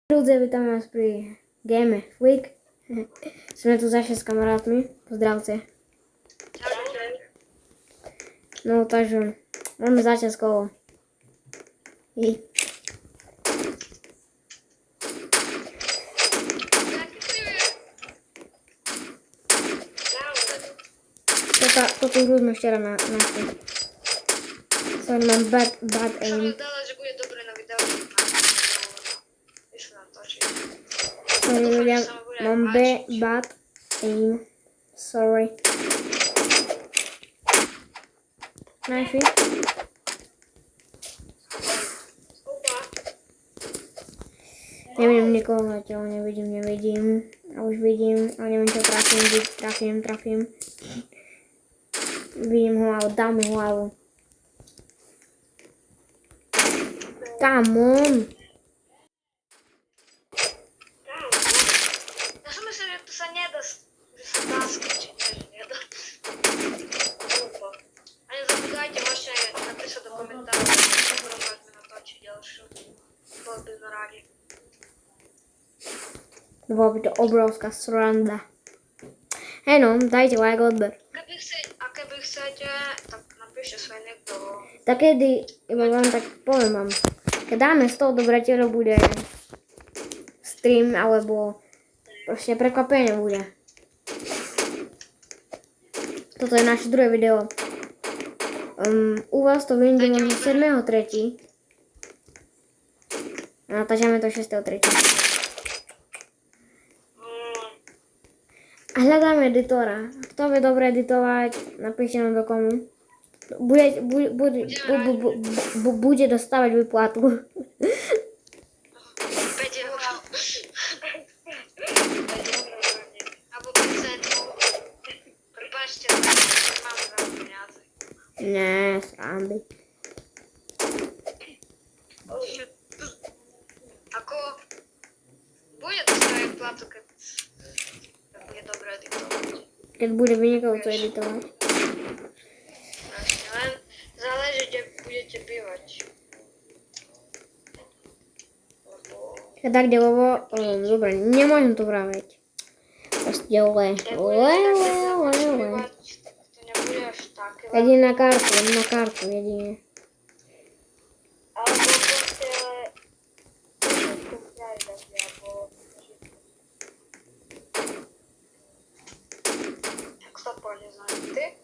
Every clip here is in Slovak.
Ľudia, vítam vás pri Game Week. Sme tu zase s kamarátmi. Pozdravte. No takže, môžeme začať s kolo. Toto hru sme včera našli. Sorry, mám bad aim. Sorry ľudia, mám bad aim. Sorry. Knifey. Nevidím nikoho zatiaľ, nevidím. A už vidím, ale neviem čo trafím. Vidím ho, ale dám mu hlavu. Come on! Ja som myslím, že to sa nedá, že sa dá skočiť, že nedá. A nezabudajte, môžete napísať do komentárov, že budem mať natočiť ďalšiu. Bol by na rádi. Bola by to obrovská sranda. Hej no, dajte like, odber. Keby chcete, tak napíšte svoj niekto. Tak kedy, iba vám tak poviem vám. Keď dáme 100 odobrateľov, bude stream, alebo proste prekvapenie bude. Toto je naše druhé video. U vás to vyjde možno 7.3. Natáčame to 6.3. A hľadáme editora. Kto vie dobre editovať, napíšte nám do komu. Bude dostávať výplatu. 5 eur. Alebo 5 centov. Prepáčte, nemám za peniaze. Ne, srandy. Ako bude dostávať výplatu, keď bude dobre editovať. Keď bude vynikajúco editovať. Len záleží, kde budete bývať. Tak kde bolo, dobre, nemôžem to vraveť. Proste le. To nebude až také. Jedine na kartu, jedine. Alebo proste všetko private, alebo jak sa povie, znajú ty?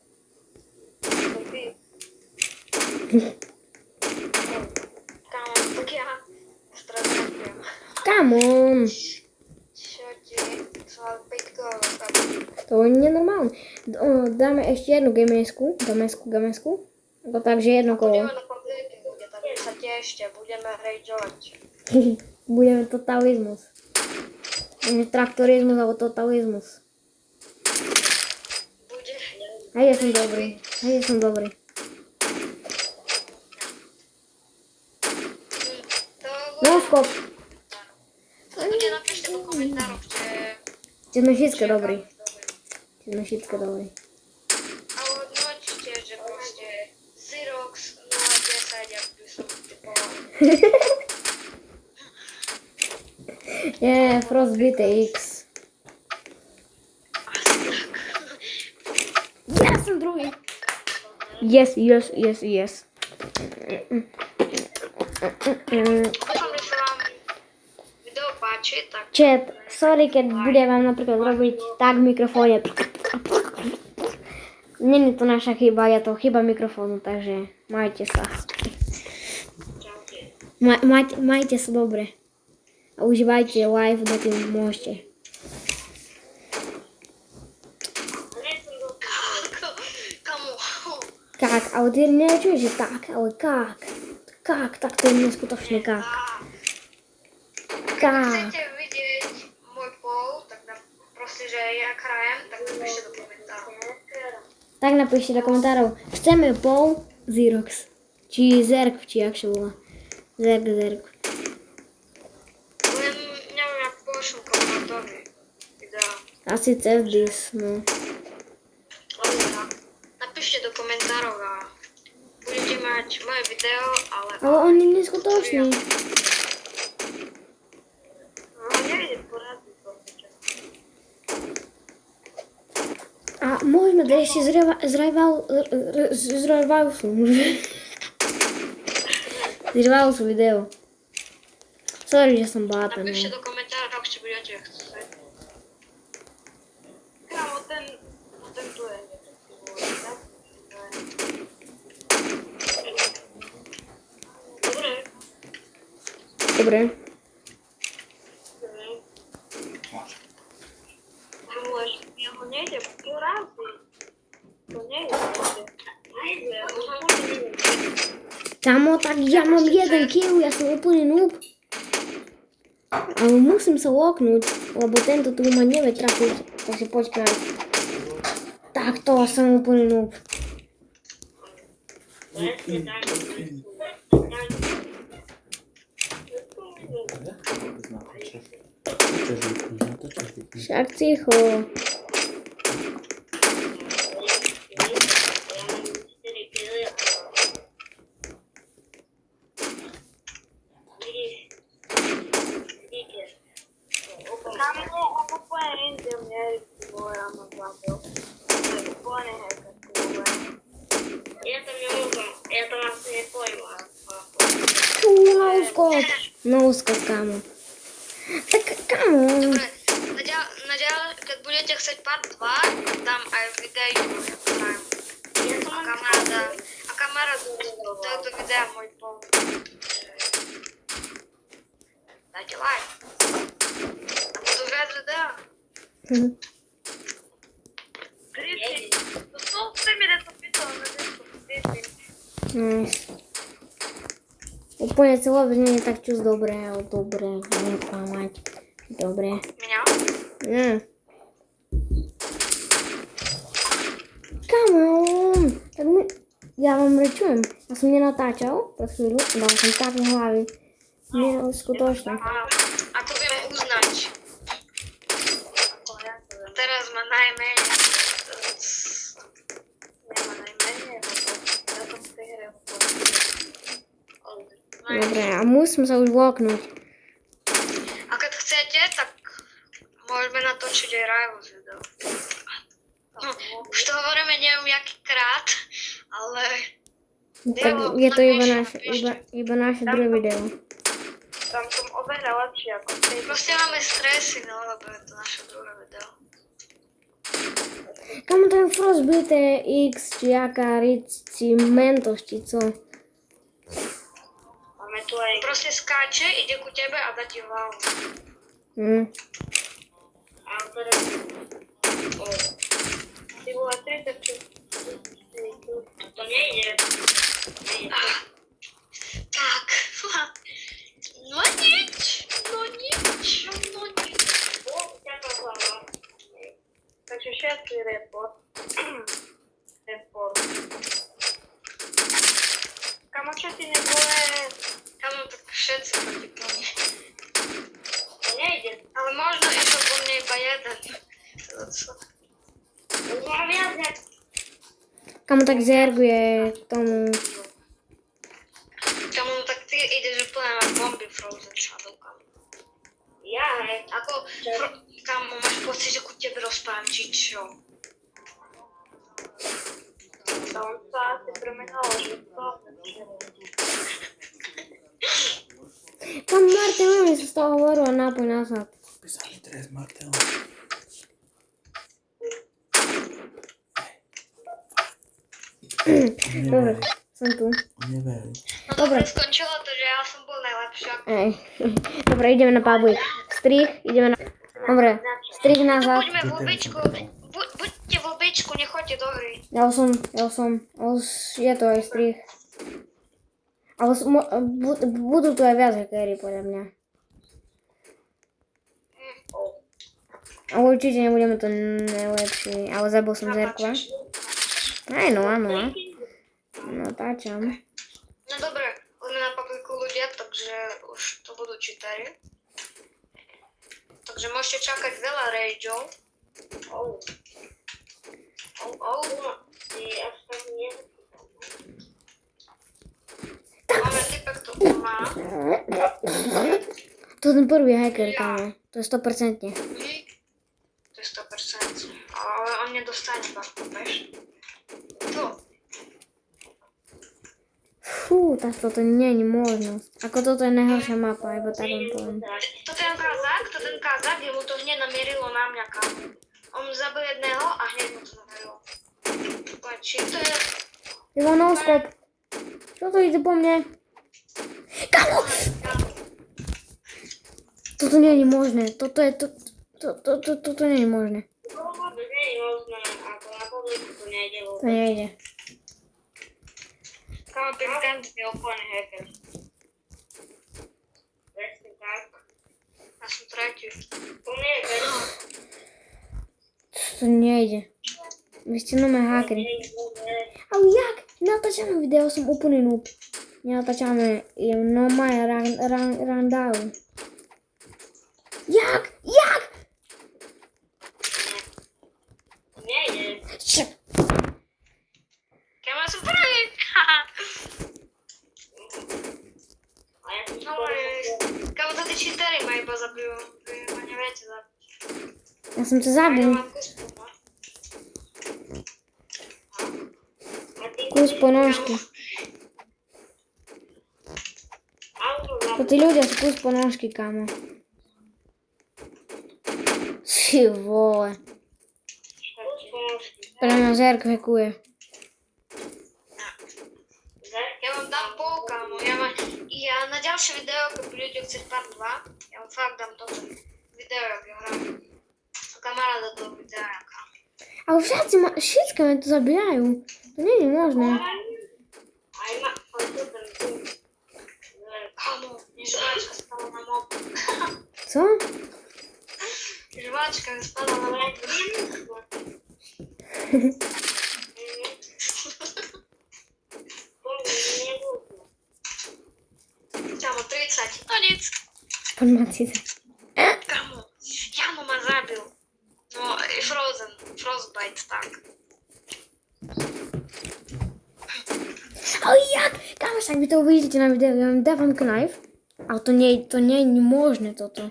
Kámo, tak ja stradujem. Come on! Čo ti zvál 5 kg? To je nenormálne. Dáme ešte jednu gamesku. Takže jedno kolo. Budeme na publike, tak sa tešte, budeme rageovať. Budeme totalizmus. Traktorizmus alebo totalizmus. Bude. Hej, ja som dobrý. No skop. Ľudia, napíšte do komentárov, že Sme všetko dobrí. a odnočte, že proste Xerox 010, jak by som typoval. Je Frostbite X. Ja som druhý. Yes. Dúfam, že sa vám video páči, tak Chat, sorry, keď bude vám napríklad robiť tak v mikrofóne. Není to naša chyba, je to chyba mikrofónu, takže majte sa. Majte sa dobre. A užívajte live, dokým môžete. Kamu. Kák, ale ty nečuješ, že tak, ale kák. Kák, tak to je neskutočný kák. Keď Kák. chcete vidieť môj pol, tak proste, že ja hrajem, tak napíšte do komentárov. Tak napíšte do komentárov. Chceme pol Xerox. Či Zerk, či jak sa volá. Zerk. Len neviem, jak pošlú kamarátovi videa. Asi cez dis, no. Napíšte do komentárov a budete mať moje video, ale... Ale on je neskutočný. можна дещо зривав відео. Сорі, що сам багато. Напишіть до коментарів, чи будете chcete. Там один дуель. Добре. Добре. Думаєш, його не йде? Піврази. То не йде. Там так, я mam jeden kill, ja som úplný noob. Ale musím sa loknúť, lebo tento tu ma nevie trafiť. Takže počkaj. Tak to som úplný noob. Však ticho. Ноускот, кому. Так кому? Добре, надіялась, як будете хотіти part 2, там відео граємо. А камера до відео мой повний. Дайте лайк. А буду грати відео. Ну, це мене підписано на диску. Úplne celé nie je tak čus dobré, ale dobré, nie klamať. Dobré. Меня? Come on! Tak my... Ja vám rečujem, ja som nenatáčal pre chvíľu, dal som tak na hlavy. Neskutočne. Ako viem uznať. Teraz má najmenej. Nemá najmenej, ja som v tej hre Dobre, a musím sa už vloknúť. A keď chcete, tak môžeme natočiť aj Rivals video. No, už to hovoríme neviem jakýkrát, ale... Tak je to iba naše druhé video. Tam som oveľa lepšie ako tej. Proste máme stresy, no, lebo je to naše druhé video. Kamu ten Frostbite X, či jaká či Mentos, či co? Máme tu aj... Proste skáče, ide ku tebe a dá ti hlavu. A teraz... Ty vole, 36... To nejde. Tak. No nič. Takže všetky report. Kamo, čo ti nebole? Kamo, tak všetci proti mne. To nejde. Ale možno išiel po mne iba jeden. Ja viac jak... Kamu tak zerguje k tomu. Kamo, no tak ty ideš úplne na bomby Frozen Shadow, kamo. Ja, hej. Ako, kamo, máš pocit, že ku tebe rozprávam, či čo? To sa asi premenalo, že to... Tam Martin mi sa z toho hovoril a nápoj nazad. Písali tres, Martel. Dobre, som tu. Neverí. No dobre, skončilo to, že ja som bol najlepšia. Ej. Dobre, ideme na public. Strich, ideme na... Dobre, strich nazad. Buďme v običku. Buďte v običku, nechoďte do hry. Ja som. Ale je to aj strich. Ale budú tu aj viac hackery, podľa mňa. Ale určite nebudeme to najlepší. Ale zabil som zerkva. Aj no, áno. Natáčam. No dobre, sme na publiku ľudia, takže už to budú čitery. Takže môžete čakať veľa rageov. Máme typek, to má. To je ten prvý hacker, kámo. To je 100%. To je 100%. Ale on mne nedostane bachu, vieš? Tu. Fú, tak toto nie je možnosť. Ako toto je najhoršia mapa, iba tak vám poviem. To ten kazák, jemu to hneď namierilo na mňa, kámo. On zabil jedného a hneď mu to namierilo. Či to je... Ivo, no skop. Čo to ide po mne? Kamo! Toto nie je možné. Toto nie je možné. To nejde. Kámo, ten je úplne hacker. Ja som tretí. To nejde. Vy ste nové hackeri. Ale jak? Natáčame video, som úplný noob. Nenatáčame, je normálne randalu. Jak? Jak? Nejde. Čo? Kámo, ja som prvý. Kámo, to tí cheatery ma iba zabijú. Vy ma neviete zabiť. Ja som to zabil. Kus ponožky. To tí ľudia sú kus ponožky, kámo. Ty vole. Pre mňa Zerk hackuje. Ja vám dám pol, kámo. Ja na ďalšie video, keď budete chcieť part 2, ja vám fakt dám toto video, jak ja hrajem. A kamaráda toho videa, kámo. Ale všetky ma to zabíjajú. To nie je možné. Kámo, žváčka spala na mob. Co? Žváčka spala na mob. Kámo, 30. No nic. Podmacice. Kámo, Jano ma zabil. No, i Frostbite, tak. Ale jak? Kámo, však vy to uvidíte na videu. Ja vám dávam knife. Ale to nie je možné toto.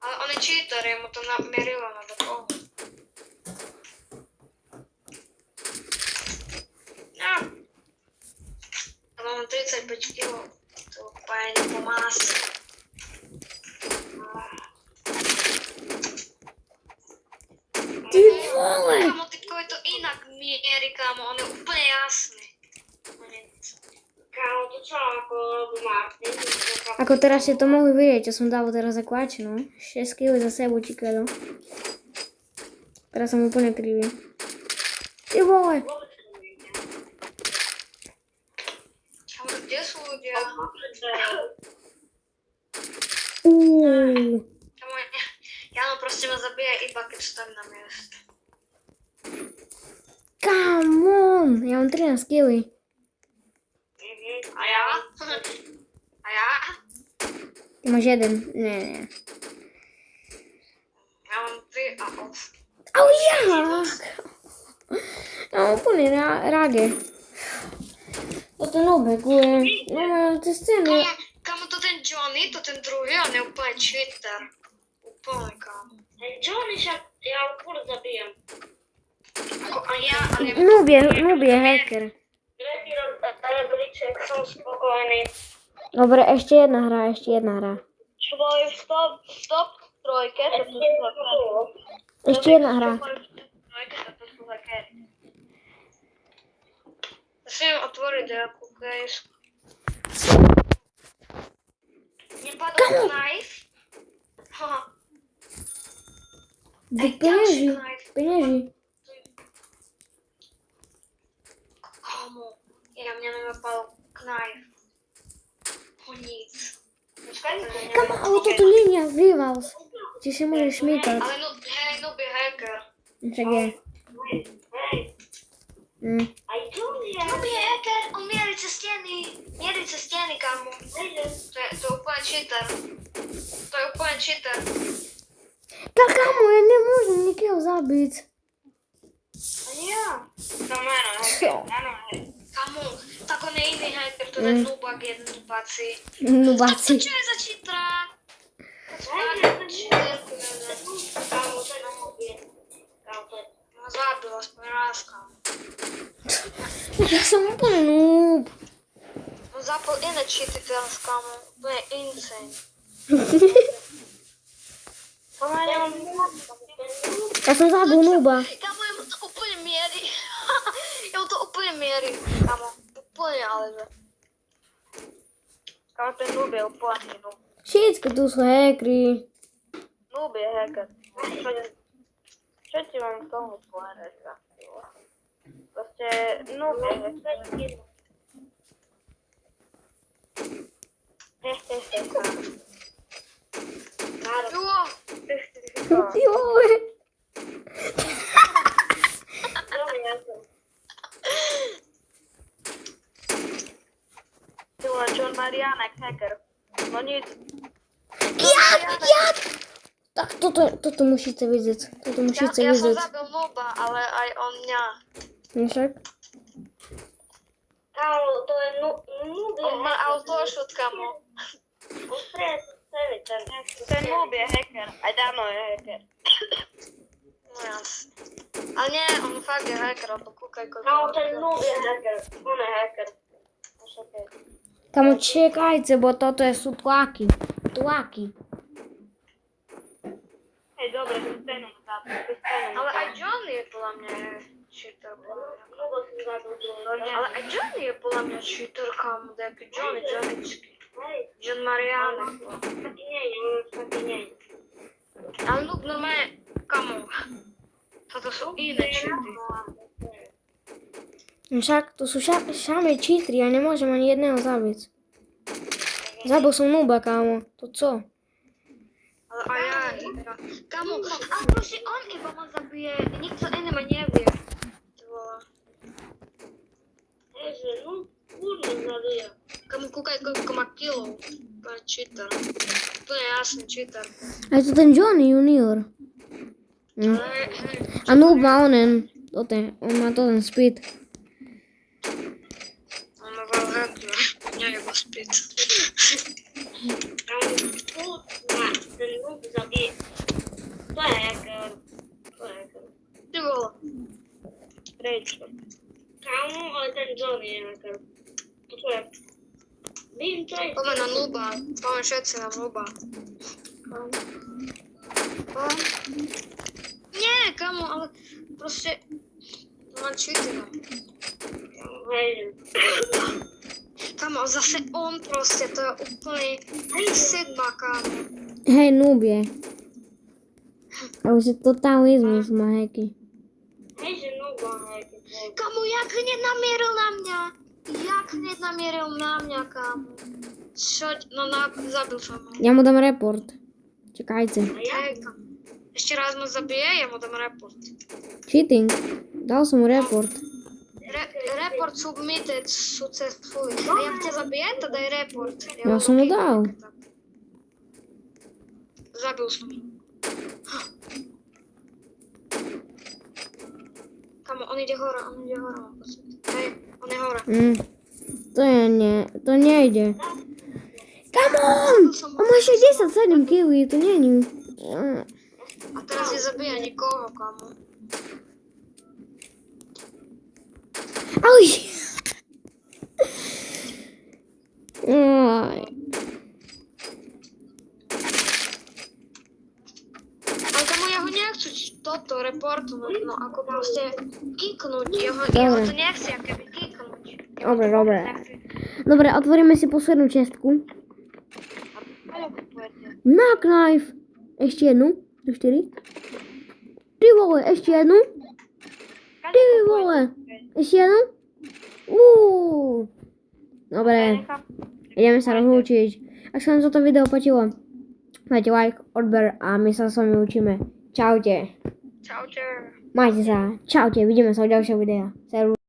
Ale on je cheater, jemu to namierilo na dokohu. Ja. Ja mám 35 kg. To pájne po máse. Ty vole! Kámo, typko je to inak mierí, kámo, on je úplne jasný. Kámo, to čo ako Martin? Ako teraz ste to mohli vidieť, čo som dával teraz za kvač, no. 6 kg za sebou, čikado. Teraz som úplne krivý. Ty vole! Kámo, kde sú ľudia? Kámo, Jano proste ma zabíja iba keď stavím na mieste. Come on! Ja mám 13 kg. A ja? A ja? Ty máš jeden. Nie. Ja mám 3 a 8. Ale jak? Ja mám úplne rage. Toto nobekuje. Nemám tie scény. Kámo, to ten Johnny, to ten druhý, on je úplne cheater. Úplne, kámo. Johnny však, ja ho furt zabijem. Ako, a ja, ale... Noob je hacker. Rebríček, som spokojný. Dobre, ešte jedna hra. Svoj stop trojke, to sú hackery. Ešte jedna hra. To sú hackery. Musím otvoriť nejakú kejsku. Nepadol knife? Haha. Penieži. Kámo, ja mňa nenapadol knife. O nic. Kamo, ale toto nie je rivals. Ti si môžeš šmýkať. Ale noob je hacker. Však je. Noob je hacker, on mierí cez steny, kámo. To je úplne cheater. Tak kamo, ja nemôžem nikého zabiť. Ani ja. Čo? Kámo, tak on je iný hacker, to je noobak jeden tupáci. Nubáci. Čo je za cheatera? Kámo, to je na mobile. Kámo, to je... No, zabił aspoň raz, kamo. Ja som úplne noob. On zapol iné cheaty teraz, kamo. Úplne insane. Pomaly on... Ja som zabil nooba. Kamo, jemu to úplne mierí. Jemu to úplne mierí, kamo. Úplne, ale že... Kamo, ten noob je úplne noob. Všetko tu sú hackeri. Noob je hacker. Čo ti mám k tomu povedať? Proste noob je hacker. Joj. John Marianek, hacker. No nic. Jak? Tak, toto musíte vidieť. Toto musíte Ja som vidieť. zabil nooba, ale aj on mňa. No však? Kámo, to je noob. On má autošut, kamo. Ten noob je hacker. Aj Dano je hacker. No jasne. Ale nie, on fakt je hacker, on to kúkaj koľko. Kámo, ten noob je hacker. On je hacker. Kamo, čekajte, bo toto sú tlaky. Tlaky. Hej, dobre, sustajno na západ. Ale aj John je podľa mňa cheater. Ale aj John je podľa mňa cheater, kamo, nejaký Johnnyčky. John Marianek. Taký nie. Ale noob normálne, kamo. Toto sú iné cheaty. Však to sú samé cheatery, ja nemôžem ani jedného zabiť. Zabil som nooba, kámo. To co? Ale aj ja iba. Kamo, ale proste on iba ma zabije, nikto iný ma nevie. To bola. Ježe, no, kurva zabija. Kamo, kúkaj, koľko má killov. To je cheater. To je jasný cheater. Aj to ten Johnny Junior. No. Ale, A noob má onen. On má to ten speed. on má veľa hacker. Nie iba speed. Ten noob zabije. To je hacker. Ty vole. Prečo? Kámo, ale ten Johnny je hacker. To je. Poďme na nooba. Poďme všetci na nooba. Nie, kamo, ale proste... Mám cheaty. Kamo, zase on proste, to je úplne sigma, kamo. Hej, noob je. A už je totalizmus má hacky. Hej, že nooba, kamo, jak hneď namieril na mňa. Kamo. Čo? No, zabil som ho. Ja mu dám report. Čekajte. Hej, kamo. Ešte raz ma zabije, ja mu dám report. Cheating. Dal som mu report. Report submitted successfully. A jak ťa zabije, to daj report. Ja som mu dal. Zabil som. Kamo, on ide hore, mám pocit. Hej, on je hore. To nejde. Come on! On má 67 kg, to není. A teraz nezabíja nikoho, kamo. Auj! Aj. Ale kamo, ja ho nechcú toto reportovať, no ako proste kiknúť. Ja ho Dobre. to nechci, akoby kiknúť. Dobre. Dobre, otvoríme si poslednú čestku. Knock knife. Ešte jednu. Do 4. Ty vole, ešte jednu. Ty vole. Ešte jednu. Dobre. Ideme sa rozlúčiť. Ak sa vám toto video páčilo, dajte like, odber a my sa s vami učíme. Čaute. Čaute. Majte sa. Čaute. Vidíme sa v ďalšieho videa. Servus.